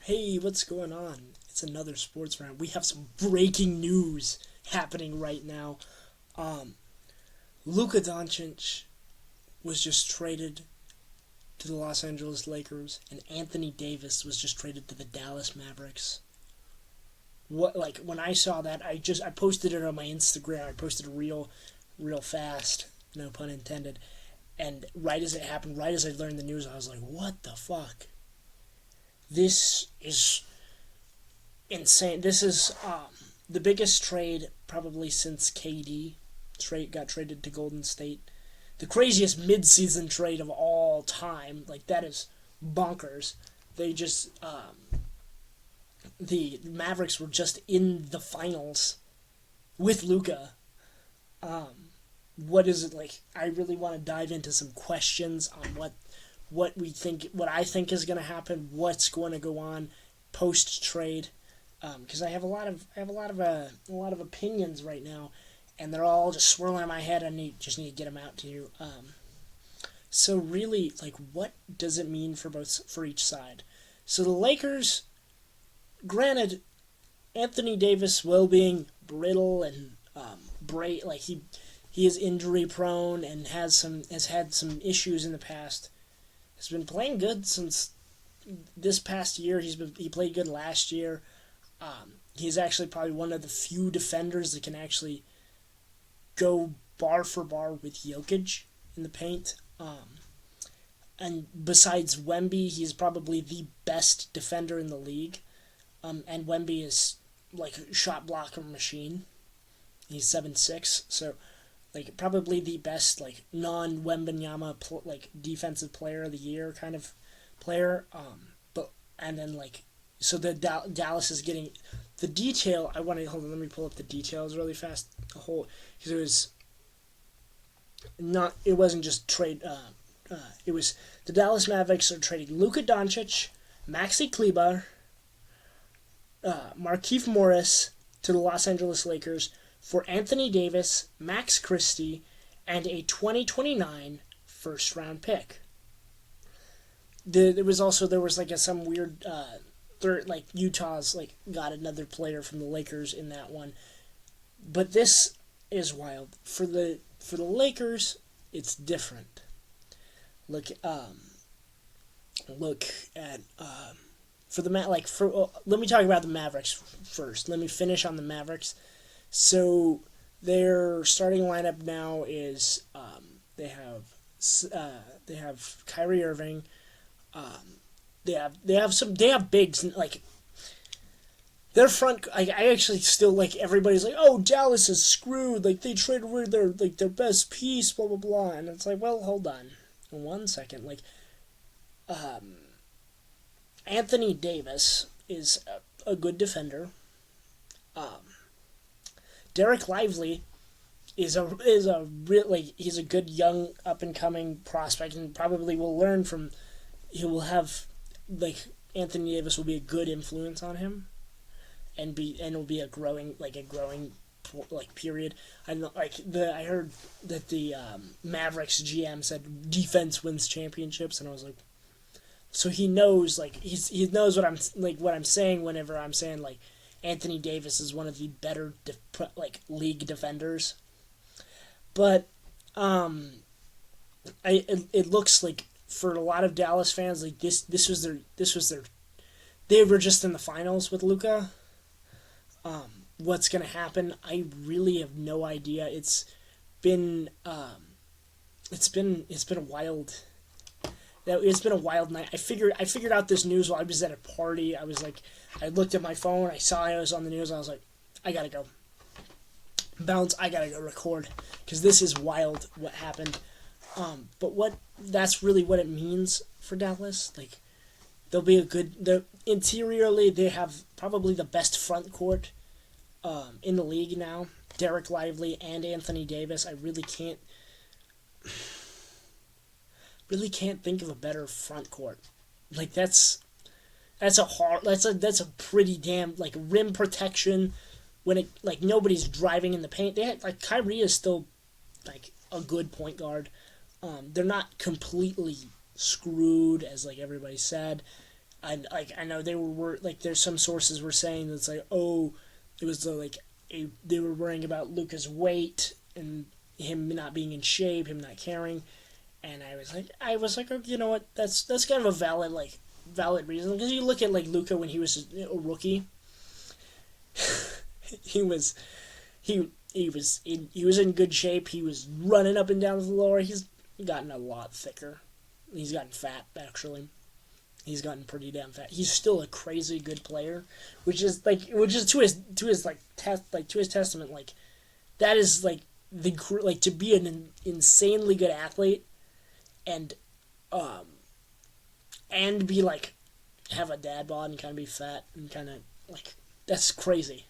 Hey, what's going on? It's another sports round. We have some breaking news happening right now. Um, Luka Doncic was just traded to the Los Angeles Lakers, and Anthony Davis was just traded to the Dallas Mavericks. What when I saw that, I posted it on my Instagram. I posted a real fast, no pun intended. And right as it happened, right as I learned the news, I was like, "What the fuck? This is insane. This is the biggest trade probably since KD got traded to Golden State. The craziest mid-season trade of all time. Like that is bonkers. They just the Mavericks were just in the finals with Luka. What is it like? I really want to dive into some questions on what I think is going to happen, what's going to go on post trade, because I have a lot of opinions right now, and they're all just swirling in my head. I just need to get them out to you. So really, like, what does it mean for each side? So the Lakers, granted, Anthony Davis well being brittle and like he is injury prone and has had some issues in the past. Has been playing good since this past year. He played good last year. He's actually probably one of the few defenders that can actually go bar for bar with Jokic in the paint. And besides Wemby, he's probably the best defender in the league. And Wemby is like a shot blocker machine. He's 7'6", so like probably the best like non Wembenyama like defensive player of the year kind of player. But and then like so the Dallas is getting the detail. I want to hold on. Let me pull up the details really fast. The whole because it was not. It wasn't just trade. It was the Dallas Mavericks are trading Luka Doncic, Maxi Kleber, Markieff Morris to the Los Angeles Lakers for Anthony Davis, Max Christie, and a 2029 first round pick. There was like some weird third like Utah's like got another player from the Lakers in that one, but this is wild for the Lakers. It's different. Look look at for the like for let me talk about the Mavericks first. Let me finish on the Mavericks. So their starting lineup now is they have Kyrie Irving. They have bigs like their front. I actually still like everybody's like, oh, Dallas is screwed. Like they traded away their best piece, blah blah blah. And it's like, well, hold on, 1 second. Like Anthony Davis is a good defender. Derek Lively is a real like he's a good young up and coming prospect and probably will learn from. He will have like Anthony Davis will be a good influence on him, and will be a growing like period. I heard that the Mavericks GM said defense wins championships, and I was like, so he knows like he knows what I'm saying whenever I'm saying like Anthony Davis is one of the better like league defenders, but it looks like for a lot of Dallas fans like this was their they were just in the finals with Luka. What's gonna happen? I really have no idea. Been it's been a wild it's been a wild night. I figured out this news while I was at a party. I looked at my phone. I saw I was on the news. I was like, I gotta go bounce. I gotta go record because this is wild. What happened? But that's really what it means for Dallas. Like they'll be interiorly they have probably the best front court in the league now. Derek Lively and Anthony Davis. I really can't think of a better front court. Like that's a pretty damn like rim protection when it like nobody's driving in the paint. They had like Kyrie is still like a good point guard. They're not completely screwed as like everybody said. I know they were like there's some sources were saying that's like, oh, it was they were worrying about Luka's weight and him not being in shape, him not caring, and I was like, oh, you know what, that's kind of a valid reason, because you look at like Luka when he was a rookie, he was he was in good shape. He was running up and down the floor. He's gotten a lot thicker. He's gotten fat, actually. He's gotten pretty damn fat. He's still a crazy good player, which is to his testament. Like, that is like to be an insanely good athlete, and be like have a dad bod and kind of be fat and kind of like, that's crazy.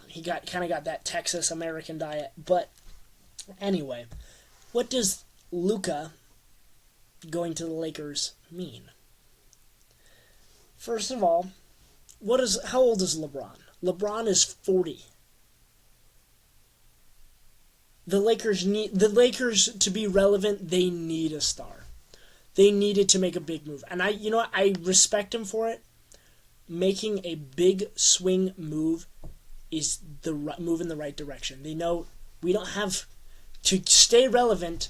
He got that Texas American diet. But anyway, what does Luka going to the Lakers mean? First of all, how old is LeBron? LeBron is 40. The Lakers to be relevant, they need a star. They needed to make a big move. And I respect him for it. Making a big swing move is the move in the right direction. They know we don't have to stay relevant.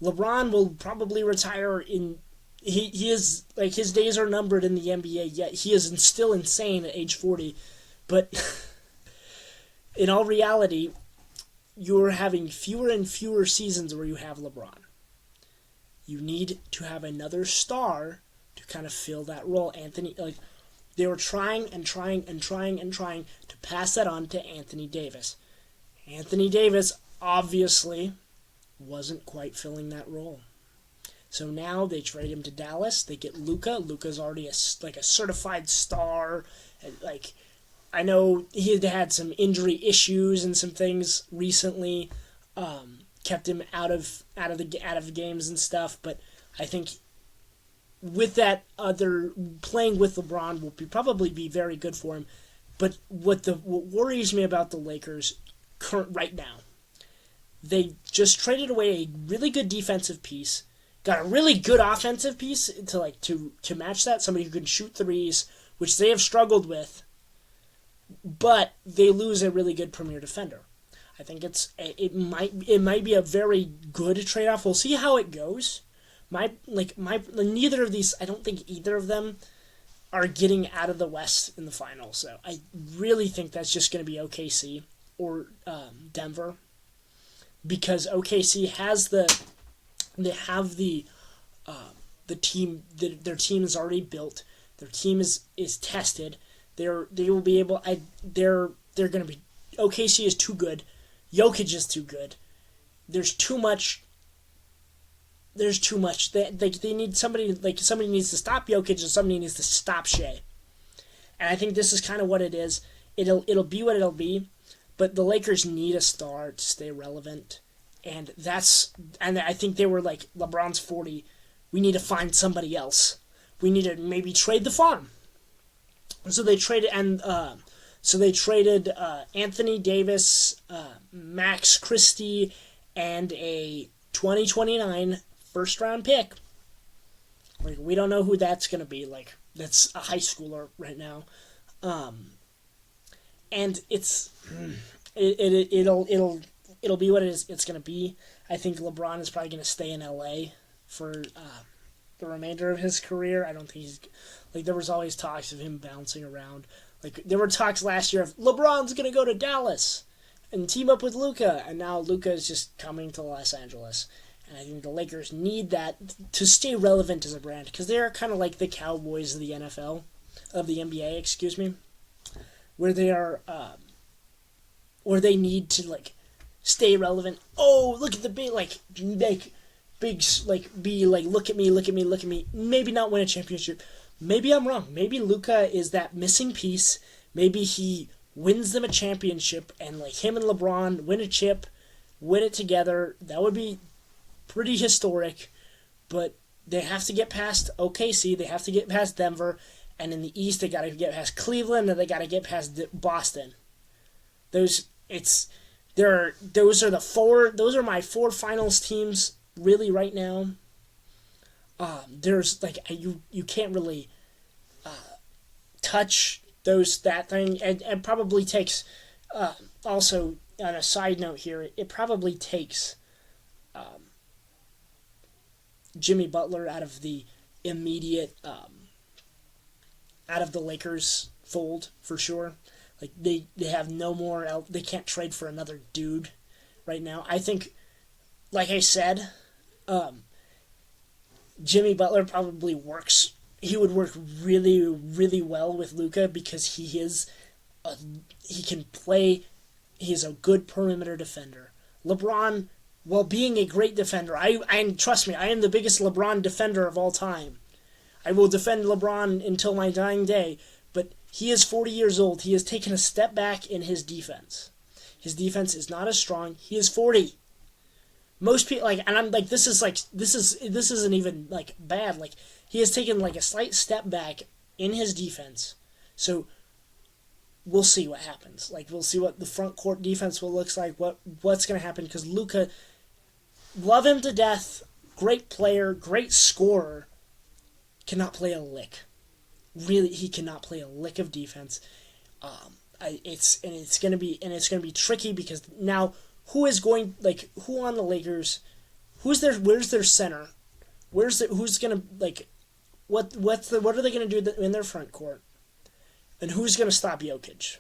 LeBron will probably retire he is like, his days are numbered in the NBA, yet he is still insane at age 40. But in all reality, you're having fewer and fewer seasons where you have LeBron. You need to have another star to kind of fill that role. They were trying to pass that on to Anthony Davis. Anthony Davis obviously wasn't quite filling that role. So now they trade him to Dallas. They get Luka. Luka's already a certified star. Like, I know he had some injury issues and some things recently, kept him out of the games and stuff. But I think with that, playing with LeBron will probably be very good for him. But what worries me about the Lakers right now, they just traded away a really good defensive piece, got a really good offensive piece to match that, somebody who can shoot threes, which they have struggled with, but they lose a really good premier defender. I think it might be a very good trade-off. We'll see how it goes. Neither of these, I don't think either of them are getting out of the West in the finals. So I really think that's just going to be OKC or Denver, because OKC has the team. Their team is already built. Their team is tested. They will be able. They're going to be. OKC is too good. Jokic is too good. There's too much. They need somebody. Somebody needs to stop Jokic, and somebody needs to stop Shea. And I think this is kind of what it is. It'll be what it'll be. But the Lakers need a star to stay relevant. And I think they were like, LeBron's 40. We need to find somebody else. We need to maybe trade the farm. So they traded Anthony Davis, Max Christie, and a 2029 first round pick. Like, we don't know who that's gonna be. Like, that's a high schooler right now. And it'll be what it's going to be. I think LeBron is probably going to stay in LA for the remainder of his career. I don't think there was always talks of him bouncing around. Like, there were talks last year of LeBron's going to go to Dallas and team up with Luka, and now Luka is just coming to Los Angeles. And I think the Lakers need that to stay relevant as a brand, because they are kind of like the Cowboys of the NBA, excuse me, where they are, where they need to stay relevant. Oh, look at the big, look at me. Maybe not win a championship. Maybe I'm wrong. Maybe Luka is that missing piece. Maybe he wins them a championship, and him and LeBron win a chip, win it together. That would be pretty historic. But they have to get past OKC. They have to get past Denver. And in the East, they got to get past Cleveland, and they got to get past Boston. Those are my four finals teams really right now. There's you can't really touch that thing, and probably takes. Also, on a side note here, it probably takes Jimmy Butler out of the immediate out of the Lakers fold for sure. Like they have no more. They can't trade for another dude right now. I think, like I said, Jimmy Butler probably works. He would work really, really well with Luka because he can play. He's a good perimeter defender. LeBron, while being a great defender, I trust me, I am the biggest LeBron defender of all time. I will defend LeBron until my dying day, but he is 40 years old. He has taken a step back in his defense. His defense is not as strong. He is 40. Most people and I'm like, this isn't even like bad. Like he has taken like a slight step back in his defense. So we'll see what happens. Like we'll see what the front court defense will look like. What's going to happen? Because Luka, love him to death, great player, great scorer, cannot play a lick. Really, he cannot play a lick of defense. It's gonna be tricky because now who on the Lakers? Where's their center? Who's gonna what are they gonna do in their front court? And who's gonna stop Jokic?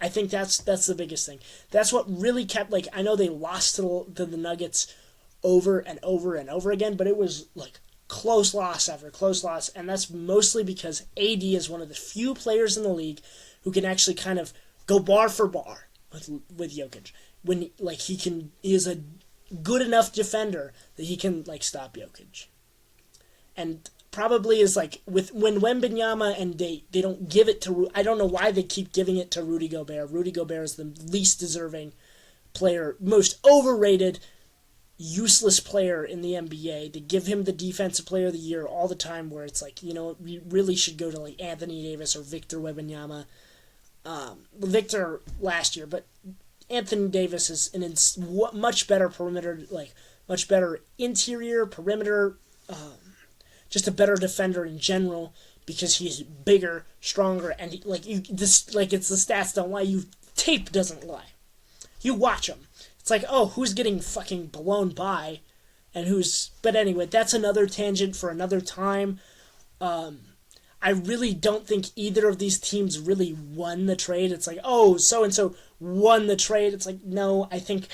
I think that's the biggest thing. That's what really kept I know they lost to the Nuggets over and over and over again, but it was close loss after close loss, and that's mostly because AD is one of the few players in the league who can actually kind of go bar for bar with Jokic. When he is a good enough defender that he can stop Jokic. And probably is when Wembanyama and they don't give it to, I don't know why they keep giving it to Rudy Gobert. Rudy Gobert is the least deserving player, most overrated, useless player in the NBA. They give him the defensive player of the year all the time, where it's we really should go to Anthony Davis or Victor Wembanyama. Victor last year, but Anthony Davis is much better perimeter, much better interior perimeter, just a better defender in general because he's bigger, stronger, and it's the stats don't lie. Tape doesn't lie. You watch him. It's who's getting fucking blown by, and who's. But anyway, that's another tangent for another time. I really don't think either of these teams really won the trade. It's so and so won the trade. It's no. I think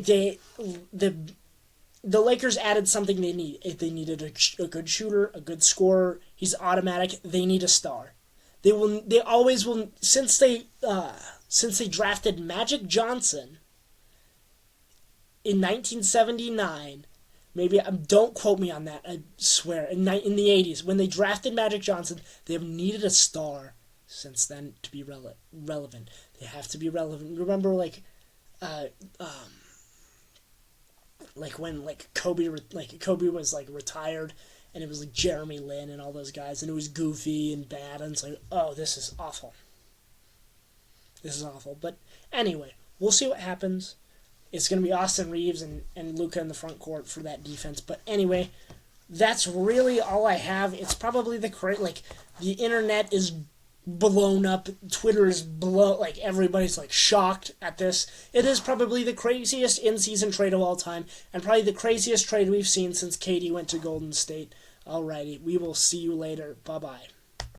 the Lakers added something they need. If they needed a good shooter, a good scorer, he's automatic. They need a star. They always will. Since they drafted Magic Johnson in 1979, maybe don't quote me on that. I swear in the 80s when they drafted Magic Johnson, they have needed a star since then to be relevant. They have to be relevant. Remember when Kobe was retired, and it was Jeremy Lin and all those guys, and it was goofy and bad, and it's oh, this is awful. This is awful. But anyway, we'll see what happens. It's going to be Austin Reeves and Luka in the front court for that defense. But anyway, that's really all I have. It's probably the internet is blown up. Twitter is everybody's shocked at this. It is probably the craziest in-season trade of all time, and probably the craziest trade we've seen since KD went to Golden State. Alrighty, we will see you later. Bye-bye.